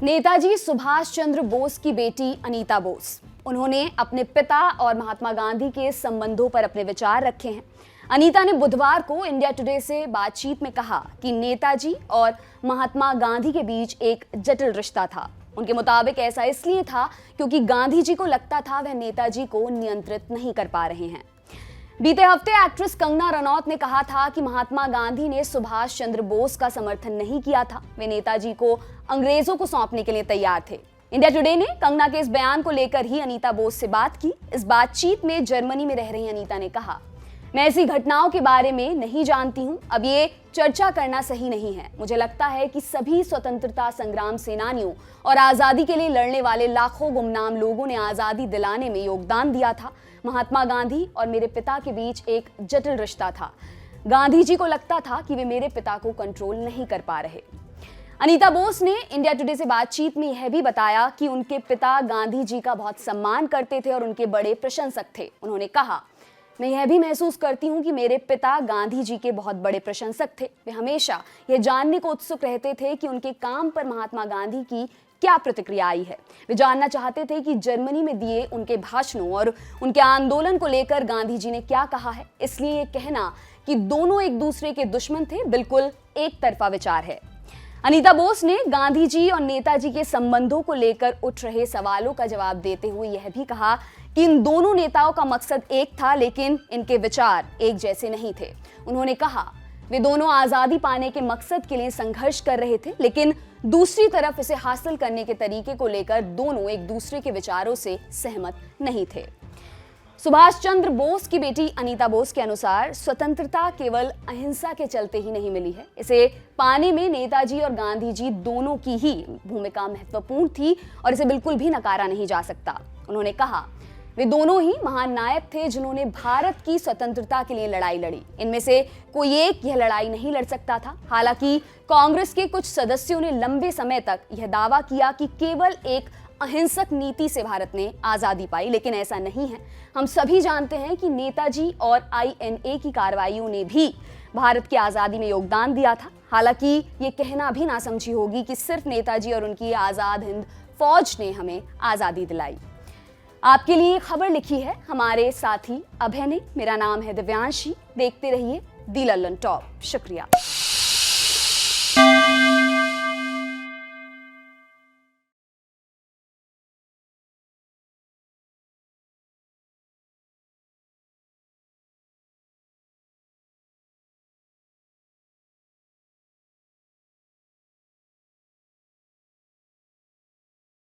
नेताजी सुभाष चंद्र बोस की बेटी अनीता बोस, उन्होंने अपने पिता और महात्मा गांधी के संबंधों पर अपने विचार रखे हैं। अनीता ने बुधवार को इंडिया टुडे से बातचीत में कहा कि नेताजी और महात्मा गांधी के बीच एक जटिल रिश्ता था। उनके मुताबिक ऐसा इसलिए था क्योंकि गांधी जी को लगता था वह नेताजी को नियंत्रित नहीं कर पा रहे हैं। बीते हफ्ते एक्ट्रेस कंगना रनौत ने कहा था कि महात्मा गांधी ने सुभाष चंद्र बोस का समर्थन नहीं किया था, वे नेताजी को अंग्रेजों को सौंपने के लिए तैयार थे। इंडिया टुडे ने कंगना के इस बयान को लेकर ही अनीता बोस से बात की। इस बातचीत में जर्मनी में रह रही अनीता ने कहा, मैं ऐसी घटनाओं के बारे में नहीं जानती हूं, अब ये चर्चा करना सही नहीं है। मुझे लगता है कि सभी स्वतंत्रता संग्राम सेनानियों और आजादी के लिए लड़ने वाले लाखों गुमनाम लोगों ने आजादी दिलाने में योगदान दिया था। महात्मा गांधी और मेरे पिता के बीच एक जटिल रिश्ता था। गांधी जी को लगता था कि वे मेरे पिता को कंट्रोल नहीं कर पा रहे। अनीता बोस ने इंडिया टुडे से बातचीत में यह भी बताया कि उनके पिता गांधी जी का बहुत सम्मान करते थे और उनके बड़े प्रशंसक थे। उन्होंने कहा, मैं यह भी महसूस करती हूँ कि मेरे पिता गांधी जी के बहुत बड़े प्रशंसक थे। वे हमेशा यह जानने को उत्सुक रहते थे कि उनके काम पर महात्मा गांधी की क्या प्रतिक्रिया आई है। वे जानना चाहते थे कि जर्मनी में दिए उनके भाषणों और उनके आंदोलन को लेकर गांधी जी ने क्या कहा है। इसलिए ये कहना कि दोनों एक दूसरे के दुश्मन थे बिल्कुल एक तरफा विचार है। अनीता बोस ने गांधी जी और नेताजी के संबंधों को लेकर उठ रहे सवालों का जवाब देते हुए यह भी कहा कि इन दोनों नेताओं का मकसद एक था, लेकिन इनके विचार एक जैसे नहीं थे। उन्होंने कहा, वे दोनों आजादी पाने के मकसद के लिए संघर्ष कर रहे थे, लेकिन दूसरी तरफ इसे हासिल करने के तरीके को लेकर दोनों एक दूसरे के विचारों से सहमत नहीं थे। सुभाष चंद्र बोस की बेटी अनीता बोस के अनुसार स्वतंत्रता केवल अहिंसा के चलते ही नहीं मिली है। इसे पाने में नेताजी और गांधी जी दोनों की ही भूमिका महत्वपूर्ण थी और इसे बिल्कुल भी नकारा नहीं जा सकता। उन्होंने कहा, वे दोनों ही महान नायक थे जिन्होंने भारत की स्वतंत्रता के लिए लड़ाई लड़ी। इनमें से कोई एक यह लड़ाई नहीं लड़ सकता था। हालांकि कांग्रेस के कुछ सदस्यों ने लंबे समय तक यह दावा किया कि केवल एक अहिंसक नीति से भारत ने आजादी पाई, लेकिन ऐसा नहीं है। हम सभी जानते हैं कि नेताजी और INA की कार्रवाइयों ने भी भारत की आजादी में योगदान दिया था। हालांकि ये कहना भी नासमझी होगी कि सिर्फ नेताजी और उनकी आजाद हिंद फौज ने हमें आजादी दिलाई। आपके लिए खबर लिखी है हमारे साथी अभय ने। मेरा नाम है दिव्यांशी। देखते रहिए दी लल्लन टॉप। शुक्रिया।